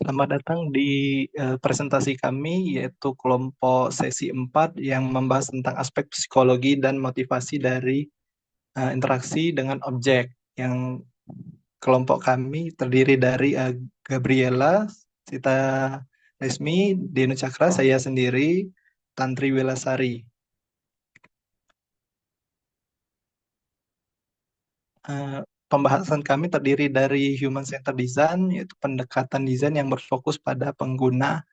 Selamat datang di presentasi kami, yaitu kelompok sesi 4 yang membahas tentang aspek psikologi dan motivasi dari interaksi dengan objek. Yang kelompok kami terdiri dari Gabriela, Sita Resmi, Dino Cakra, saya sendiri, Tantri Wilasari. Pembahasan kami terdiri dari human centered design, yaitu pendekatan desain yang berfokus pada pengguna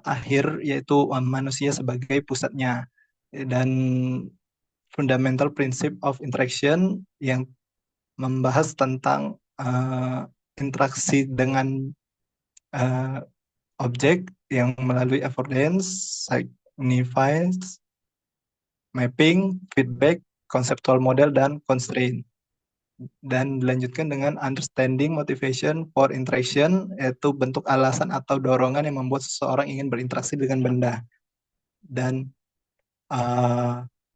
akhir, yaitu manusia sebagai pusatnya, dan fundamental principle of interaction yang membahas tentang interaksi dengan uh, objek yang melalui affordance, signifiance, mapping, feedback, conceptual model, dan constraint. Dan dilanjutkan dengan understanding motivation for interaction, yaitu bentuk alasan atau dorongan yang membuat seseorang ingin berinteraksi dengan benda. Dan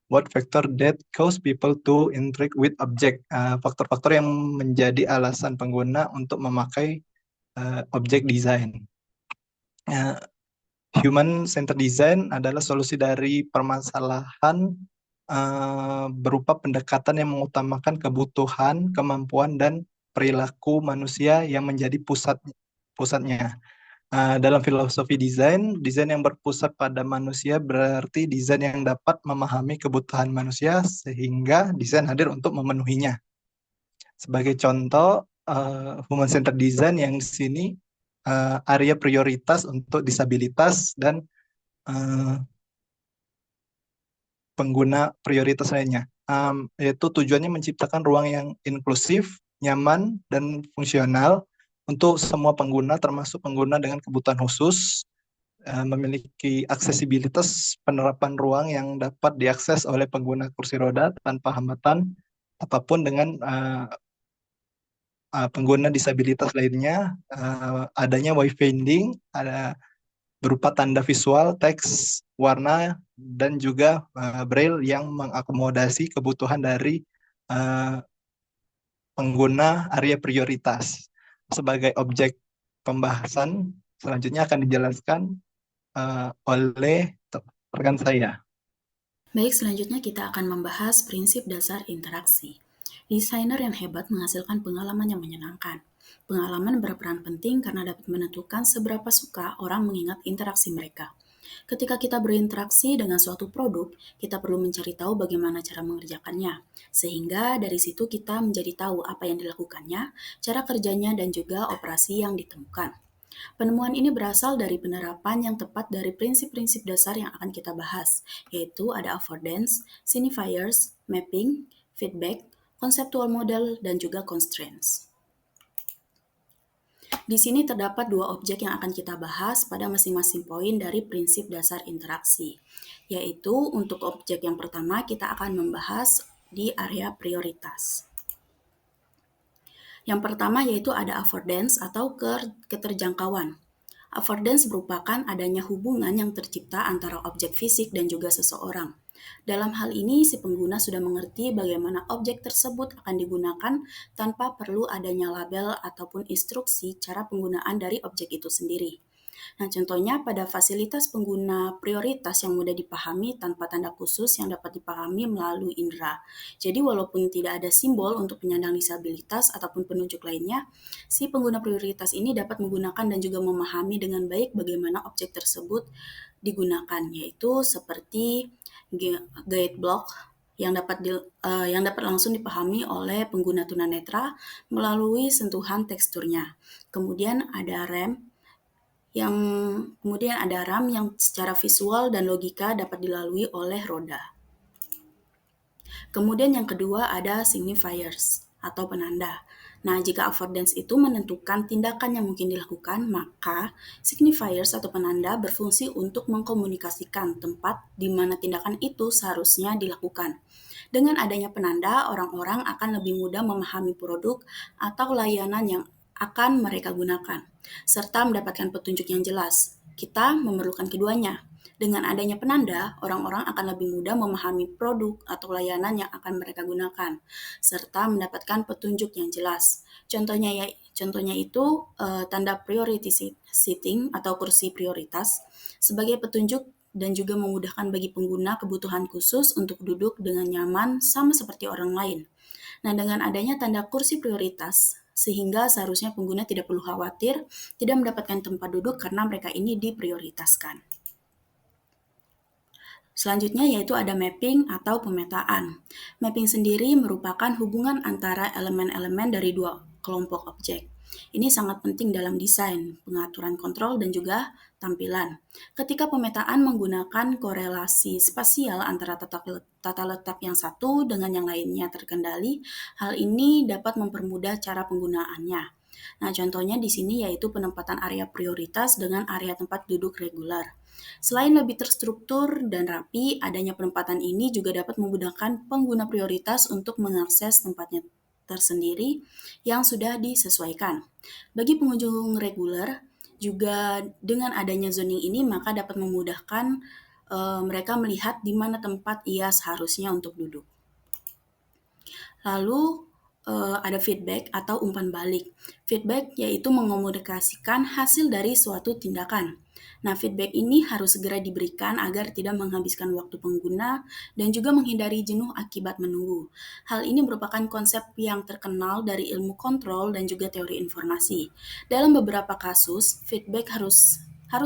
what factor that cause people to interact with object, faktor-faktor yang menjadi alasan pengguna untuk memakai objek desain. Human centered design adalah solusi dari permasalahan berupa pendekatan yang mengutamakan kebutuhan, kemampuan, dan perilaku manusia yang menjadi pusatnya. Dalam filosofi desain, desain yang berpusat pada manusia berarti desain yang dapat memahami kebutuhan manusia sehingga desain hadir untuk memenuhinya. Sebagai contoh, human centered design yang di sini area prioritas untuk disabilitas dan pengguna prioritas lainnya. Yaitu tujuannya menciptakan ruang yang inklusif, nyaman, dan fungsional untuk semua pengguna, termasuk pengguna dengan kebutuhan khusus, memiliki aksesibilitas penerapan ruang yang dapat diakses oleh pengguna kursi roda tanpa hambatan apapun dengan pengguna disabilitas lainnya, adanya wayfinding, ada berupa tanda visual, teks, warna, dan juga braille yang mengakomodasi kebutuhan dari uh, pengguna area prioritas. Sebagai objek pembahasan, selanjutnya akan dijelaskan oleh rekan saya. Baik, selanjutnya kita akan membahas prinsip dasar interaksi. Desainer yang hebat menghasilkan pengalaman yang menyenangkan. Pengalaman berperan penting karena dapat menentukan seberapa suka orang mengingat interaksi mereka. Ketika kita berinteraksi dengan suatu produk, kita perlu mencari tahu bagaimana cara mengerjakannya. Sehingga dari situ kita menjadi tahu apa yang dilakukannya, cara kerjanya, dan juga operasi yang ditemukan. Penemuan ini berasal dari penerapan yang tepat dari prinsip-prinsip dasar yang akan kita bahas, yaitu ada affordance, signifiers, mapping, feedback, conceptual model, dan juga constraints. Di sini terdapat dua objek yang akan kita bahas pada masing-masing poin dari prinsip dasar interaksi, yaitu untuk objek yang pertama kita akan membahas di area prioritas. Yang pertama yaitu ada affordance atau keterjangkauan. Affordance merupakan adanya hubungan yang tercipta antara objek fisik dan juga seseorang. Dalam hal ini, si pengguna sudah mengerti bagaimana objek tersebut akan digunakan tanpa perlu adanya label ataupun instruksi cara penggunaan dari objek itu sendiri. Nah, contohnya pada fasilitas pengguna prioritas yang mudah dipahami tanpa tanda khusus yang dapat dipahami melalui indera. Jadi, walaupun tidak ada simbol untuk penyandang disabilitas ataupun penunjuk lainnya, si pengguna prioritas ini dapat menggunakan dan juga memahami dengan baik bagaimana objek tersebut digunakan, yaitu seperti guide block yang dapat langsung dipahami oleh pengguna tunanetra melalui sentuhan teksturnya. Kemudian ada RAM yang secara visual dan logika dapat dilalui oleh roda. Kemudian yang kedua ada signifiers atau penanda. Nah, jika affordance itu menentukan tindakan yang mungkin dilakukan, maka signifiers atau penanda berfungsi untuk mengkomunikasikan tempat di mana tindakan itu seharusnya dilakukan. Dengan adanya penanda, orang-orang akan lebih mudah memahami produk atau layanan yang akan mereka gunakan, serta mendapatkan petunjuk yang jelas. Kita memerlukan keduanya. Dengan adanya penanda, orang-orang akan lebih mudah memahami produk atau layanan yang akan mereka gunakan, serta mendapatkan petunjuk yang jelas. Contohnya itu tanda priority seating atau kursi prioritas sebagai petunjuk dan juga memudahkan bagi pengguna kebutuhan khusus untuk duduk dengan nyaman sama seperti orang lain. Nah, dengan adanya tanda kursi prioritas, sehingga seharusnya pengguna tidak perlu khawatir tidak mendapatkan tempat duduk karena mereka ini diprioritaskan. Selanjutnya yaitu ada mapping atau pemetaan. Mapping sendiri merupakan hubungan antara elemen-elemen dari dua kelompok objek. Ini sangat penting dalam desain, pengaturan kontrol, dan juga tampilan. Ketika pemetaan menggunakan korelasi spasial antara tata letak yang satu dengan yang lainnya terkendali, hal ini dapat mempermudah cara penggunaannya. Nah, contohnya di sini yaitu penempatan area prioritas dengan area tempat duduk reguler. Selain lebih terstruktur dan rapi, adanya penempatan ini juga dapat memudahkan pengguna prioritas untuk mengakses tempatnya tersendiri yang sudah disesuaikan. Bagi pengunjung reguler, juga dengan adanya zoning ini maka dapat memudahkan mereka melihat di mana tempat ia seharusnya untuk duduk. Lalu ada feedback atau umpan balik. Feedback yaitu mengomunikasikan hasil dari suatu tindakan. Nah, feedback ini harus segera diberikan agar tidak menghabiskan waktu pengguna dan juga menghindari jenuh akibat menunggu. Hal ini merupakan konsep yang terkenal dari ilmu kontrol dan juga teori informasi. Dalam beberapa kasus, feedback harus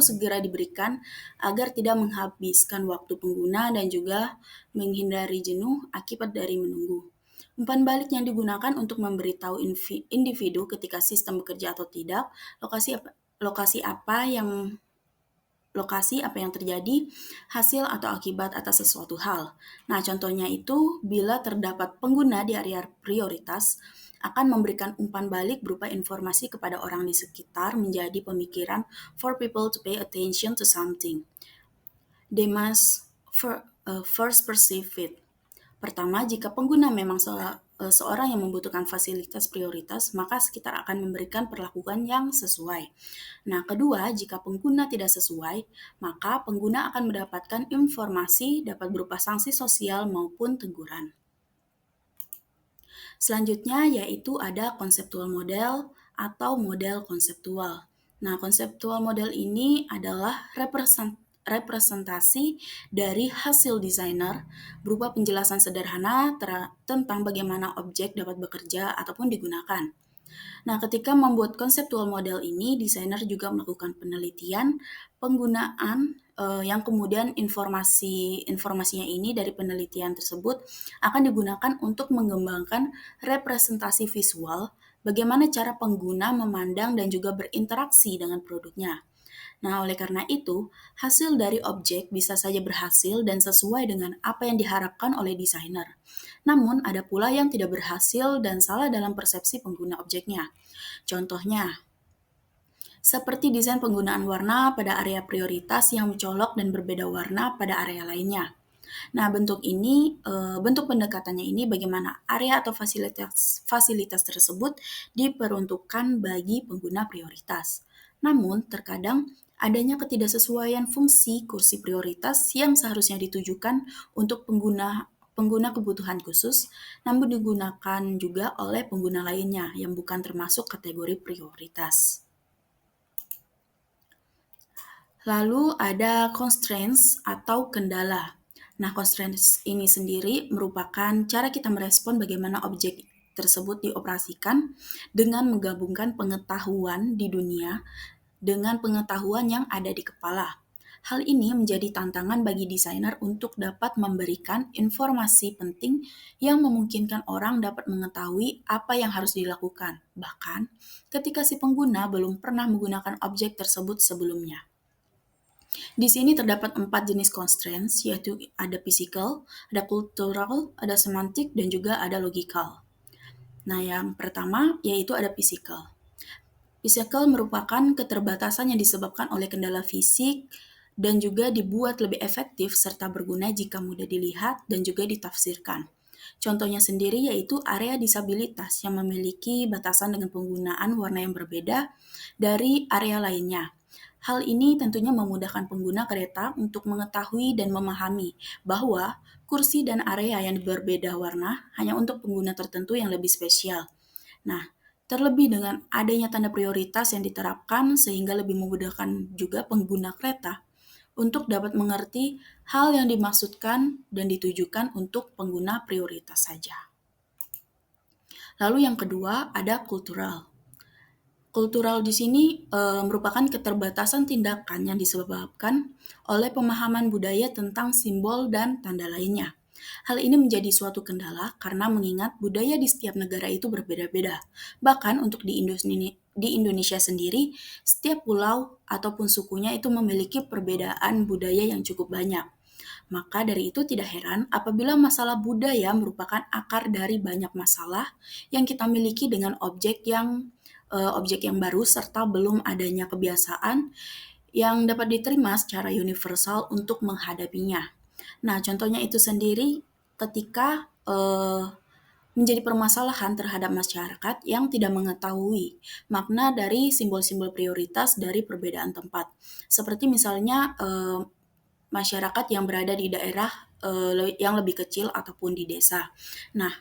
segera diberikan agar tidak menghabiskan waktu pengguna dan juga menghindari jenuh akibat dari menunggu. Umpan balik yang digunakan untuk memberitahu individu ketika sistem bekerja atau tidak, lokasi apa yang terjadi, hasil atau akibat atas sesuatu hal. Nah, contohnya itu bila terdapat pengguna di area prioritas akan memberikan umpan balik berupa informasi kepada orang di sekitar menjadi pemikiran for people to pay attention to something. They must first perceive it. Pertama, jika pengguna memang seorang yang membutuhkan fasilitas prioritas, maka sekitar akan memberikan perlakuan yang sesuai. Nah, kedua, jika pengguna tidak sesuai, maka pengguna akan mendapatkan informasi dapat berupa sanksi sosial maupun teguran. Selanjutnya yaitu ada konseptual model atau model konseptual. Nah, konseptual model ini adalah representasi dari hasil desainer berupa penjelasan sederhana tentang bagaimana objek dapat bekerja ataupun digunakan. Nah, ketika membuat konseptual model ini, desainer juga melakukan penelitian, penggunaan yang kemudian informasinya ini dari penelitian tersebut akan digunakan untuk mengembangkan representasi visual, bagaimana cara pengguna memandang dan juga berinteraksi dengan produknya. Nah, oleh karena itu, hasil dari objek bisa saja berhasil dan sesuai dengan apa yang diharapkan oleh desainer. Namun, ada pula yang tidak berhasil dan salah dalam persepsi pengguna objeknya. Contohnya, seperti desain penggunaan warna pada area prioritas yang mencolok dan berbeda warna pada area lainnya. Nah, bentuk pendekatannya ini bagaimana area atau fasilitas tersebut diperuntukkan bagi pengguna prioritas. Namun, terkadang adanya ketidaksesuaian fungsi kursi prioritas yang seharusnya ditujukan untuk pengguna kebutuhan khusus, namun digunakan juga oleh pengguna lainnya yang bukan termasuk kategori prioritas. Lalu ada constraints atau kendala. Nah, constraints ini sendiri merupakan cara kita merespon bagaimana objek tersebut dioperasikan dengan menggabungkan pengetahuan di dunia dengan pengetahuan yang ada di kepala. Hal ini menjadi tantangan bagi desainer untuk dapat memberikan informasi penting yang memungkinkan orang dapat mengetahui apa yang harus dilakukan, bahkan ketika si pengguna belum pernah menggunakan objek tersebut sebelumnya. Di sini terdapat 4 jenis constraints, yaitu ada physical, ada cultural, ada semantik, dan juga ada logical. Nah, yang pertama yaitu ada physical. Physical merupakan keterbatasan yang disebabkan oleh kendala fisik dan juga dibuat lebih efektif serta berguna jika mudah dilihat dan juga ditafsirkan. Contohnya sendiri yaitu area disabilitas yang memiliki batasan dengan penggunaan warna yang berbeda dari area lainnya. Hal ini tentunya memudahkan pengguna kereta untuk mengetahui dan memahami bahwa kursi dan area yang berbeda warna hanya untuk pengguna tertentu yang lebih spesial. Nah, terlebih dengan adanya tanda prioritas yang diterapkan sehingga lebih memudahkan juga pengguna kereta untuk dapat mengerti hal yang dimaksudkan dan ditujukan untuk pengguna prioritas saja. Lalu yang kedua ada kultural. Kultural di sini merupakan keterbatasan tindakan yang disebabkan oleh pemahaman budaya tentang simbol dan tanda lainnya. Hal ini menjadi suatu kendala karena mengingat budaya di setiap negara itu berbeda-beda. Bahkan untuk di Indonesia sendiri, setiap pulau ataupun sukunya itu memiliki perbedaan budaya yang cukup banyak. Maka dari itu tidak heran apabila masalah budaya merupakan akar dari banyak masalah yang kita miliki dengan objek yang baru serta belum adanya kebiasaan yang dapat diterima secara universal untuk menghadapinya. Nah, contohnya itu sendiri ketika menjadi permasalahan terhadap masyarakat yang tidak mengetahui makna dari simbol-simbol prioritas dari perbedaan tempat. Seperti misalnya masyarakat yang berada di daerah yang lebih kecil ataupun di desa. Nah,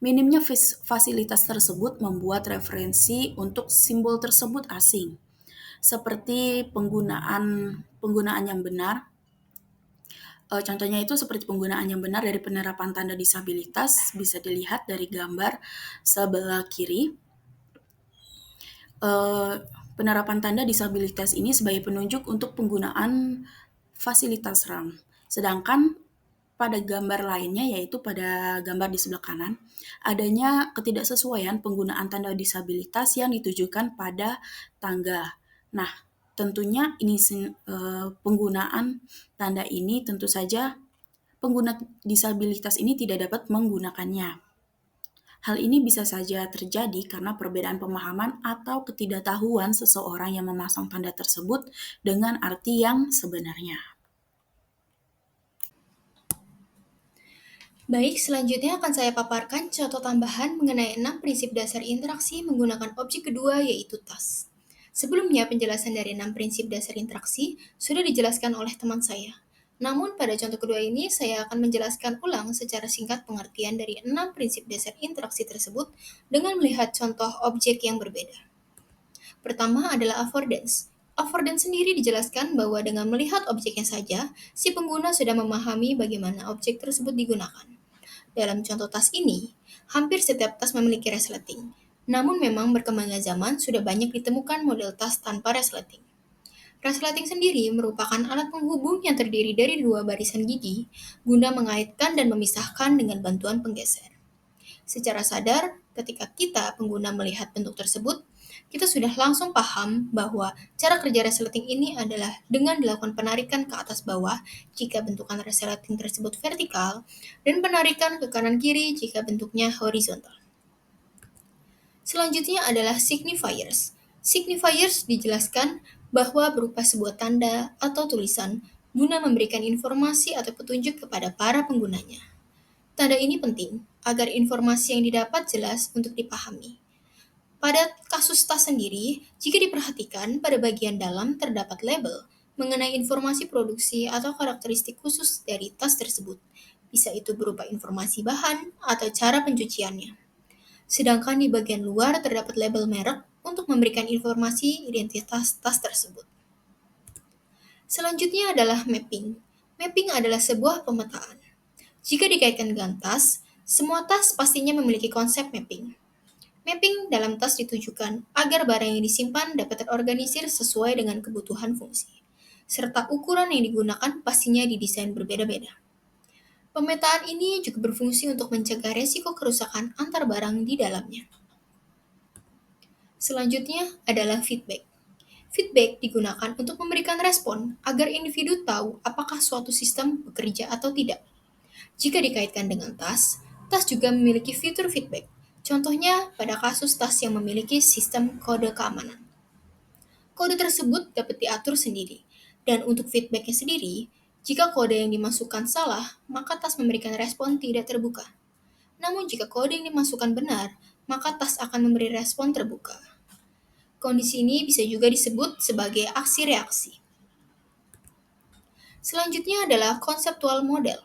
minimnya fasilitas tersebut membuat referensi untuk simbol tersebut asing, seperti penggunaan yang benar. Contohnya itu seperti penggunaan yang benar dari penerapan tanda disabilitas bisa dilihat dari gambar sebelah kiri. Penerapan tanda disabilitas ini sebagai penunjuk untuk penggunaan fasilitas RAM. Sedangkan pada gambar lainnya, yaitu pada gambar di sebelah kanan, adanya ketidaksesuaian penggunaan tanda disabilitas yang ditujukan pada tangga. Nah, tentunya ini penggunaan tanda ini tentu saja pengguna disabilitas ini tidak dapat menggunakannya. Hal ini bisa saja terjadi karena perbedaan pemahaman atau ketidaktahuan seseorang yang memasang tanda tersebut dengan arti yang sebenarnya. Baik, selanjutnya akan saya paparkan contoh tambahan mengenai 6 prinsip dasar interaksi menggunakan objek kedua yaitu tas. Sebelumnya, penjelasan dari 6 prinsip dasar interaksi sudah dijelaskan oleh teman saya. Namun, pada contoh kedua ini, saya akan menjelaskan ulang secara singkat pengertian dari 6 prinsip dasar interaksi tersebut dengan melihat contoh objek yang berbeda. Pertama adalah affordance. Affordance sendiri dijelaskan bahwa dengan melihat objeknya saja, si pengguna sudah memahami bagaimana objek tersebut digunakan. Dalam contoh tas ini, hampir setiap tas memiliki resleting. Namun memang berkembangnya zaman sudah banyak ditemukan model tas tanpa resleting. Resleting sendiri merupakan alat penghubung yang terdiri dari dua barisan gigi guna mengaitkan dan memisahkan dengan bantuan penggeser. Secara sadar, ketika kita pengguna melihat bentuk tersebut, kita sudah langsung paham bahwa cara kerja resleting ini adalah dengan dilakukan penarikan ke atas bawah jika bentukan resleting tersebut vertikal dan penarikan ke kanan kiri jika bentuknya horizontal. Selanjutnya adalah signifiers. Signifiers dijelaskan bahwa berupa sebuah tanda atau tulisan guna memberikan informasi atau petunjuk kepada para penggunanya. Tanda ini penting agar informasi yang didapat jelas untuk dipahami. Pada kasus tas sendiri, jika diperhatikan pada bagian dalam terdapat label mengenai informasi produksi atau karakteristik khusus dari tas tersebut. Bisa itu berupa informasi bahan atau cara pencuciannya. Sedangkan di bagian luar terdapat label merek untuk memberikan informasi identitas tas tersebut. Selanjutnya adalah mapping. Mapping adalah sebuah pemetaan. Jika dikaitkan dengan tas, semua tas pastinya memiliki konsep mapping. Mapping dalam tas ditujukan agar barang yang disimpan dapat terorganisir sesuai dengan kebutuhan fungsi, serta ukuran yang digunakan pastinya didesain berbeda-beda. Pemetaan ini juga berfungsi untuk mencegah resiko kerusakan antar barang di dalamnya. Selanjutnya adalah feedback. Feedback digunakan untuk memberikan respon agar individu tahu apakah suatu sistem bekerja atau tidak. Jika dikaitkan dengan tas, tas juga memiliki fitur feedback. Contohnya pada kasus tas yang memiliki sistem kode keamanan. Kode tersebut dapat diatur sendiri, dan untuk feedbacknya sendiri, jika kode yang dimasukkan salah, maka tas memberikan respon tidak terbuka. Namun jika kode yang dimasukkan benar, maka tas akan memberi respon terbuka. Kondisi ini bisa juga disebut sebagai aksi reaksi. Selanjutnya adalah konseptual model.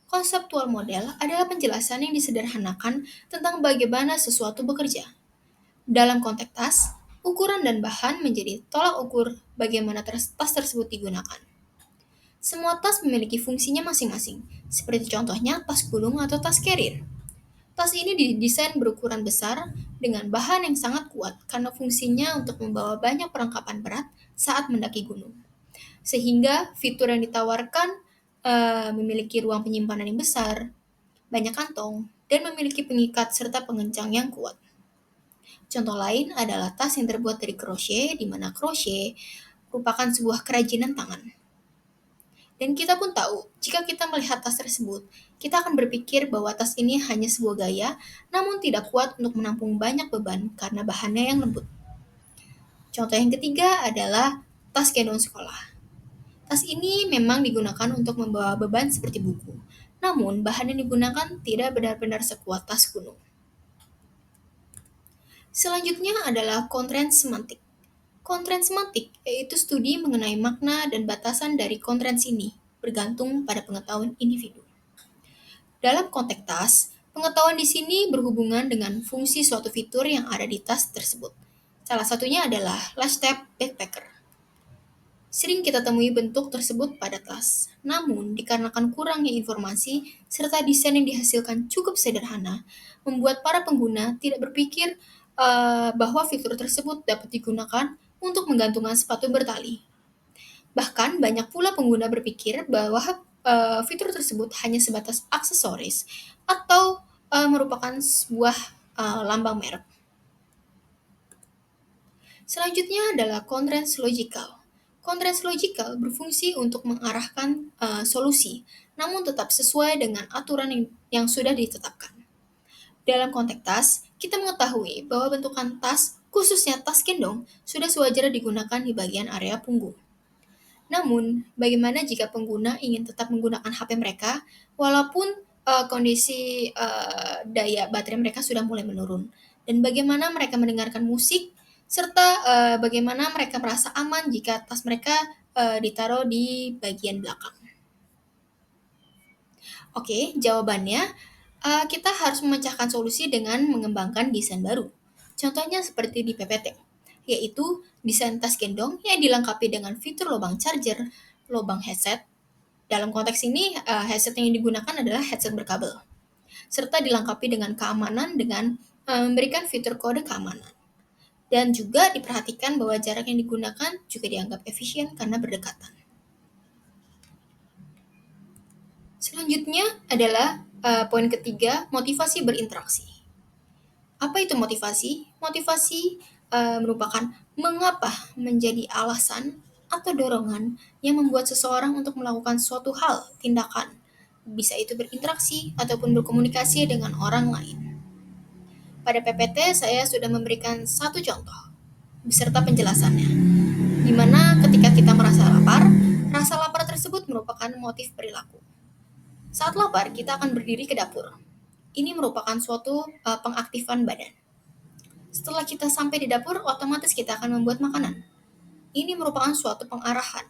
Konseptual model adalah penjelasan yang disederhanakan tentang bagaimana sesuatu bekerja. Dalam konteks tas, ukuran dan bahan menjadi tolak ukur bagaimana tas tersebut digunakan. Semua tas memiliki fungsinya masing-masing, seperti contohnya tas gunung atau tas carrier. Tas ini didesain berukuran besar dengan bahan yang sangat kuat karena fungsinya untuk membawa banyak perlengkapan berat saat mendaki gunung. Sehingga fitur yang ditawarkan memiliki ruang penyimpanan yang besar, banyak kantong, dan memiliki pengikat serta pengencang yang kuat. Contoh lain adalah tas yang terbuat dari crochet, di mana crochet merupakan sebuah kerajinan tangan. Dan kita pun tahu, jika kita melihat tas tersebut, kita akan berpikir bahwa tas ini hanya sebuah gaya, namun tidak kuat untuk menampung banyak beban karena bahannya yang lembut. Contoh yang ketiga adalah tas gendong sekolah. Tas ini memang digunakan untuk membawa beban seperti buku, namun bahan yang digunakan tidak benar-benar sekuat tas gunung. Selanjutnya adalah kontren semantik. Kontren semantik yaitu studi mengenai makna dan batasan dari kontren ini, bergantung pada pengetahuan individu. Dalam konteks tas, pengetahuan di sini berhubungan dengan fungsi suatu fitur yang ada di tas tersebut. Salah satunya adalah lace tab backpacker. Sering kita temui bentuk tersebut pada tas, namun dikarenakan kurangnya informasi serta desain yang dihasilkan cukup sederhana, membuat para pengguna tidak berpikir bahwa fitur tersebut dapat digunakan untuk menggantungkan sepatu bertali. Bahkan banyak pula pengguna berpikir bahwa fitur tersebut hanya sebatas aksesoris atau merupakan sebuah lambang merek. Selanjutnya adalah constraints logical. Constraints logical berfungsi untuk mengarahkan solusi, namun tetap sesuai dengan aturan yang sudah ditetapkan. Dalam konteks tas, kita mengetahui bahwa bentukan tas, khususnya tas gendong, sudah sewajarnya digunakan di bagian area punggung. Namun, bagaimana jika pengguna ingin tetap menggunakan HP mereka, walaupun kondisi daya baterai mereka sudah mulai menurun? Dan bagaimana mereka mendengarkan musik, serta bagaimana mereka merasa aman jika tas mereka ditaruh di bagian belakang? Oke, jawabannya kita harus memecahkan solusi dengan mengembangkan desain baru. Contohnya seperti di PPT, yaitu desain tas gendong yang dilengkapi dengan fitur lubang charger, lubang headset. Dalam konteks ini, headset yang digunakan adalah headset berkabel, serta dilengkapi dengan keamanan dengan memberikan fitur kode keamanan. Dan juga diperhatikan bahwa jarak yang digunakan juga dianggap efisien karena berdekatan. Selanjutnya adalah poin ketiga, motivasi berinteraksi. Apa itu motivasi? Motivasi merupakan mengapa menjadi alasan atau dorongan yang membuat seseorang untuk melakukan suatu hal, tindakan. Bisa itu berinteraksi ataupun berkomunikasi dengan orang lain. Pada PPT saya sudah memberikan satu contoh beserta penjelasannya, di mana ketika kita merasa lapar, rasa lapar tersebut merupakan motif perilaku. Saat lapar, kita akan berdiri ke dapur. Ini merupakan suatu pengaktifan badan. Setelah kita sampai di dapur, otomatis kita akan membuat makanan. Ini merupakan suatu pengarahan.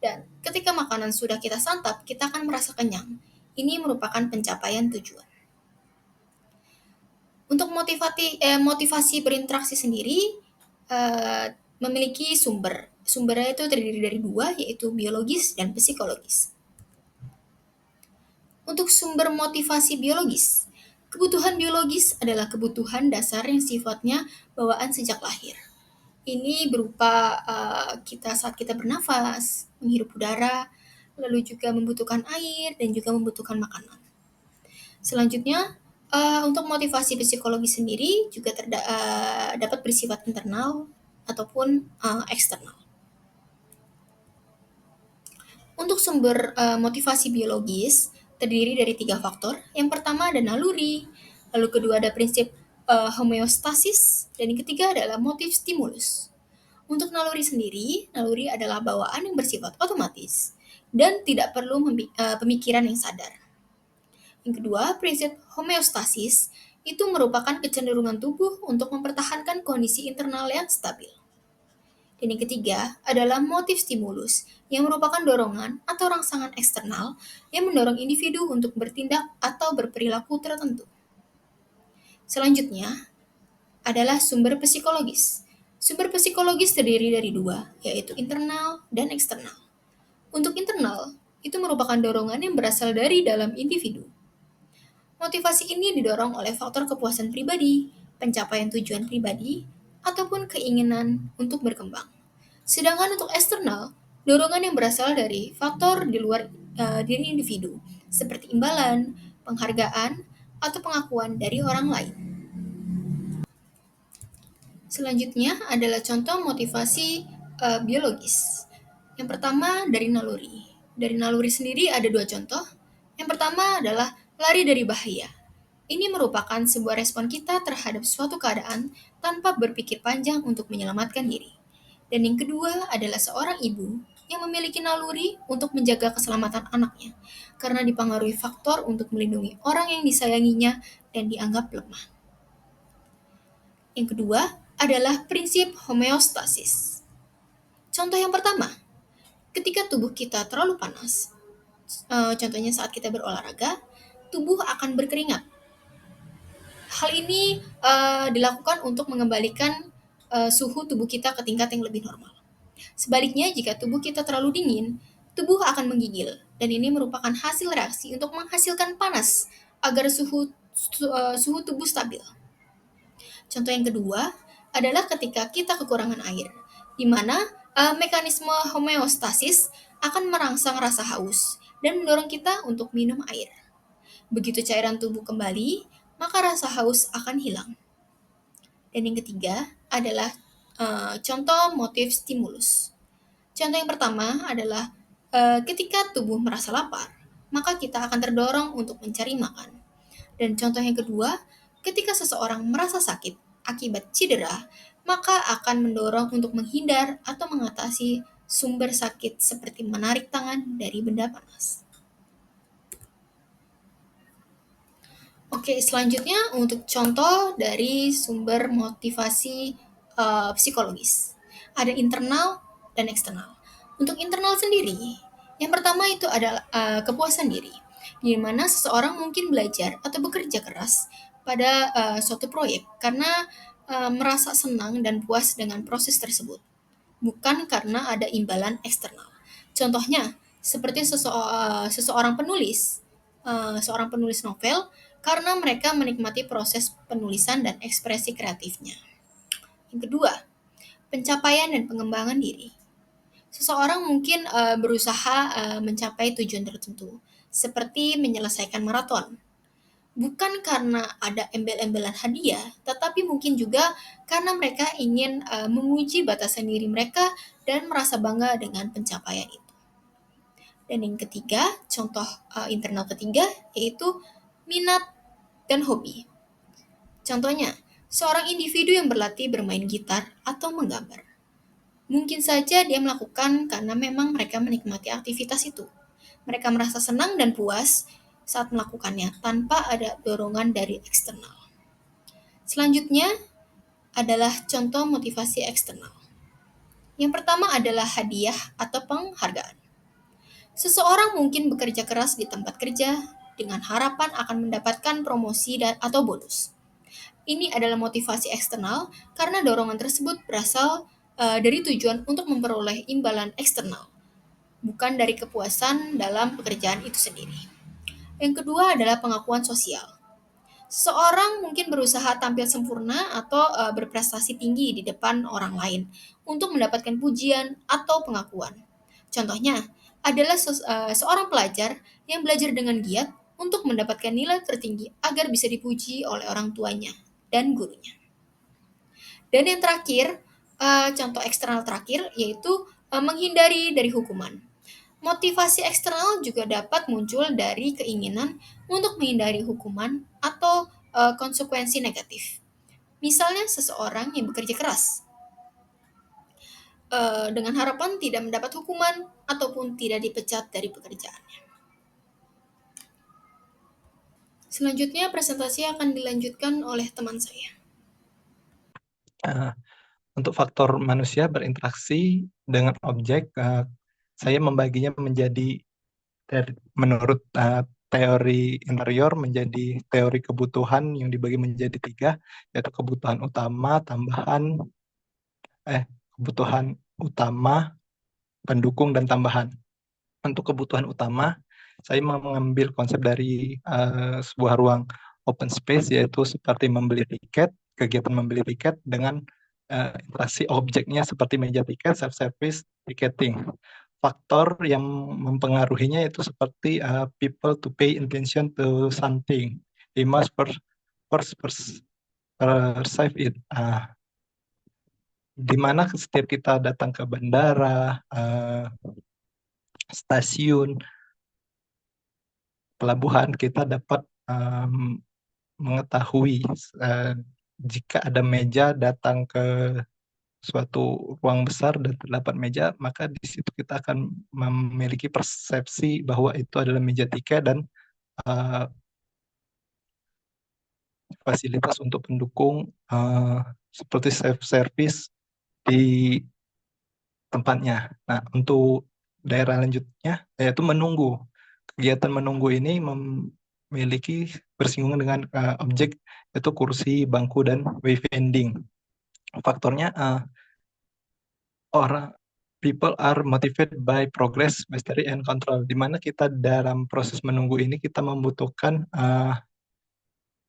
Dan ketika makanan sudah kita santap, kita akan merasa kenyang. Ini merupakan pencapaian tujuan. Untuk motivasi berinteraksi sendiri memiliki sumber. Sumbernya itu terdiri dari dua, yaitu biologis dan psikologis. Untuk sumber motivasi biologis, kebutuhan biologis adalah kebutuhan dasar yang sifatnya bawaan sejak lahir. Ini berupa kita saat kita bernafas, menghirup udara, lalu juga membutuhkan air dan juga membutuhkan makanan. Selanjutnya, untuk motivasi psikologis sendiri juga dapat bersifat internal ataupun eksternal. Untuk sumber motivasi biologis terdiri dari 3 faktor. Yang pertama ada naluri, lalu kedua ada prinsip homeostasis, dan yang ketiga adalah motif stimulus. Untuk naluri sendiri, naluri adalah bawaan yang bersifat otomatis dan tidak perlu pemikiran yang sadar. Yang kedua, prinsip homeostasis, itu merupakan kecenderungan tubuh untuk mempertahankan kondisi internal yang stabil. Dan yang ketiga adalah motif stimulus, yang merupakan dorongan atau rangsangan eksternal yang mendorong individu untuk bertindak atau berperilaku tertentu. Selanjutnya adalah sumber psikologis. Sumber psikologis terdiri dari dua, yaitu internal dan eksternal. Untuk internal, itu merupakan dorongan yang berasal dari dalam individu. Motivasi ini didorong oleh faktor kepuasan pribadi, pencapaian tujuan pribadi, ataupun keinginan untuk berkembang. Sedangkan untuk eksternal, dorongan yang berasal dari faktor di luar diri individu, seperti imbalan, penghargaan, atau pengakuan dari orang lain. Selanjutnya adalah contoh motivasi biologis. Yang pertama dari naluri. Dari naluri sendiri ada dua contoh. Yang pertama adalah lari dari bahaya. Ini merupakan sebuah respon kita terhadap suatu keadaan tanpa berpikir panjang untuk menyelamatkan diri. Dan yang kedua adalah seorang ibu yang memiliki naluri untuk menjaga keselamatan anaknya karena dipengaruhi faktor untuk melindungi orang yang disayanginya dan dianggap lemah. Yang kedua adalah prinsip homeostasis. Contoh yang pertama, ketika tubuh kita terlalu panas, contohnya saat kita berolahraga, tubuh akan berkeringat. Hal ini dilakukan untuk mengembalikan suhu tubuh kita ke tingkat yang lebih normal. Sebaliknya, jika tubuh kita terlalu dingin, tubuh akan menggigil, dan ini merupakan hasil reaksi untuk menghasilkan panas agar suhu tubuh stabil. Contoh yang kedua adalah ketika kita kekurangan air, di mana mekanisme homeostasis akan merangsang rasa haus dan mendorong kita untuk minum air. Begitu cairan tubuh kembali, maka rasa haus akan hilang. Dan yang ketiga adalah contoh motif stimulus. Contoh yang pertama adalah ketika tubuh merasa lapar, maka kita akan terdorong untuk mencari makan. Dan contoh yang kedua, ketika seseorang merasa sakit akibat cedera, maka akan mendorong untuk menghindar atau mengatasi sumber sakit seperti menarik tangan dari benda panas. Oke, selanjutnya untuk contoh dari sumber motivasi psikologis. Ada internal dan eksternal. Untuk internal sendiri, yang pertama itu adalah kepuasan diri, di mana seseorang mungkin belajar atau bekerja keras pada suatu proyek karena merasa senang dan puas dengan proses tersebut, bukan karena ada imbalan eksternal. Contohnya, seperti seorang penulis, seorang penulis novel, karena mereka menikmati proses penulisan dan ekspresi kreatifnya. Yang kedua, pencapaian dan pengembangan diri. Seseorang mungkin berusaha mencapai tujuan tertentu, seperti menyelesaikan maraton. Bukan karena ada embel-embelan hadiah, tetapi mungkin juga karena mereka ingin menguji batasan diri mereka dan merasa bangga dengan pencapaian itu. Dan yang ketiga, contoh internal ketiga, yaitu minat dan hobi. Contohnya, seorang individu yang berlatih bermain gitar atau menggambar. Mungkin saja dia melakukan karena memang mereka menikmati aktivitas itu. Mereka merasa senang dan puas saat melakukannya tanpa ada dorongan dari eksternal. Selanjutnya adalah contoh motivasi eksternal. Yang pertama adalah hadiah atau penghargaan. Seseorang mungkin bekerja keras di tempat kerja dengan harapan akan mendapatkan promosi atau bonus. Ini adalah motivasi eksternal karena dorongan tersebut berasal dari tujuan untuk memperoleh imbalan eksternal, bukan dari kepuasan dalam pekerjaan itu sendiri. Yang kedua adalah pengakuan sosial. Seseorang mungkin berusaha tampil sempurna atau berprestasi tinggi di depan orang lain untuk mendapatkan pujian atau pengakuan. Contohnya adalah seorang pelajar yang belajar dengan giat untuk mendapatkan nilai tertinggi agar bisa dipuji oleh orang tuanya dan gurunya. Dan yang terakhir, contoh eksternal terakhir yaitu menghindari dari hukuman. Motivasi eksternal juga dapat muncul dari keinginan untuk menghindari hukuman atau konsekuensi negatif. Misalnya seseorang yang bekerja keras dengan harapan tidak mendapat hukuman ataupun tidak dipecat dari pekerjaannya. Selanjutnya, presentasi akan dilanjutkan oleh teman saya. Uh, untuk faktor manusia berinteraksi dengan objek, saya membaginya menjadi menurut teori interior menjadi teori kebutuhan yang dibagi menjadi tiga, yaitu kebutuhan utama, kebutuhan utama, pendukung, dan tambahan. Untuk kebutuhan utama, saya mengambil konsep dari sebuah ruang open space, yaitu seperti membeli tiket, kegiatan membeli tiket dengan interaksi objeknya seperti meja tiket, self-service, ticketing. Faktor yang mempengaruhinya itu seperti people to pay attention to something. They must perceive it. Di mana setiap kita datang ke bandara, stasiun, pelabuhan, kita dapat mengetahui jika ada meja datang ke suatu ruang besar dan terdapat meja, maka di situ kita akan memiliki persepsi bahwa itu adalah meja tiket dan uh, fasilitas untuk pendukung seperti self-service di tempatnya. Nah, untuk daerah lanjutnya yaitu menunggu. Kegiatan menunggu ini memiliki bersinggungan dengan objek yaitu kursi, bangku, dan wayfinding. Faktornya orang people are motivated by progress, mastery, and control. Di mana kita dalam proses menunggu ini kita membutuhkan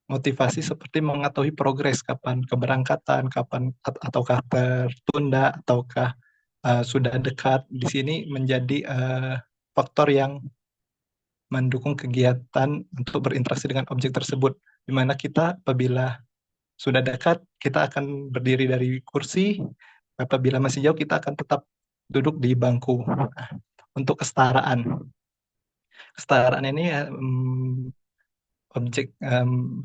motivasi seperti mengetahui progres, kapan keberangkatan, kapan ataukah tertunda, ataukah sudah dekat. Di sini menjadi faktor yang mendukung kegiatan untuk berinteraksi dengan objek tersebut. Di mana kita apabila sudah dekat, kita akan berdiri dari kursi. Apabila masih jauh, kita akan tetap duduk di bangku. Nah, untuk kesetaraan. Kesetaraan ini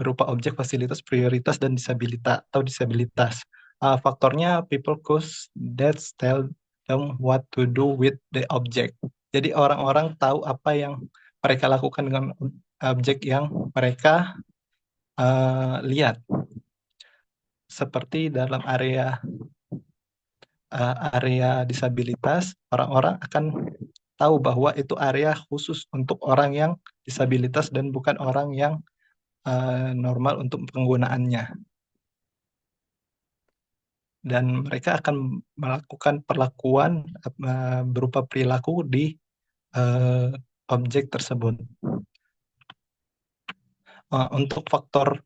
berupa objek, fasilitas, prioritas, dan disabilitas. Faktornya people cause that tell them what to do with the object. Jadi orang-orang tahu apa yang mereka lakukan dengan objek yang mereka lihat. Seperti dalam area disabilitas, orang-orang akan tahu bahwa itu area khusus untuk orang yang disabilitas dan bukan orang yang normal untuk penggunaannya. Dan mereka akan melakukan perlakuan berupa perilaku di objek tersebut. Untuk faktor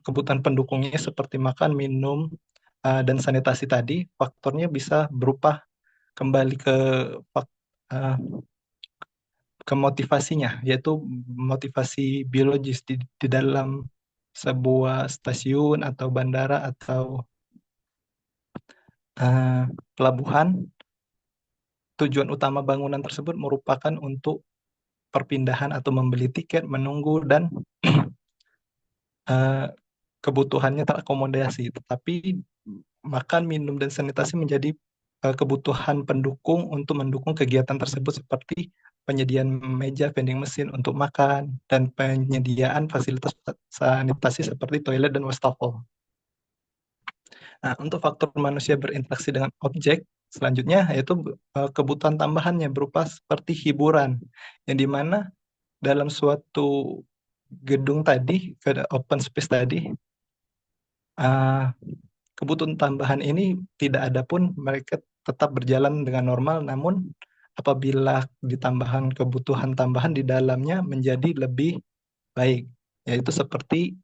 kebutuhan pendukungnya seperti makan, minum, dan sanitasi tadi, faktornya bisa berupa kembali ke motivasinya, yaitu motivasi biologis di dalam sebuah stasiun atau bandara atau pelabuhan. Tujuan utama bangunan tersebut merupakan untuk perpindahan atau membeli tiket, menunggu, dan kebutuhannya terakomodasi. Tetapi makan, minum, dan sanitasi menjadi kebutuhan pendukung untuk mendukung kegiatan tersebut seperti penyediaan meja vending mesin untuk makan dan penyediaan fasilitas sanitasi seperti toilet dan wastafel. Nah, untuk faktor manusia berinteraksi dengan objek, selanjutnya yaitu kebutuhan tambahannya berupa seperti hiburan, yang dimana dalam suatu gedung tadi, ke open space tadi, kebutuhan tambahan ini tidak ada pun, mereka tetap berjalan dengan normal, namun apabila ditambahkan kebutuhan tambahan di dalamnya menjadi lebih baik, yaitu seperti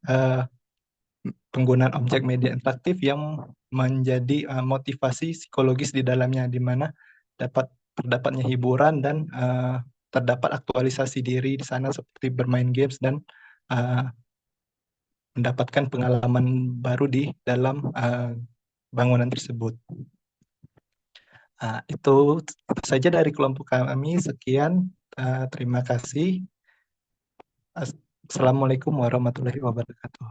penggunaan objek media interaktif yang menjadi motivasi psikologis di dalamnya, di mana terdapatnya hiburan dan terdapat aktualisasi diri di sana seperti bermain games dan mendapatkan pengalaman baru di dalam bangunan tersebut. Itu saja dari kelompok kami. Sekian, terima kasih. Assalamualaikum warahmatullahi wabarakatuh.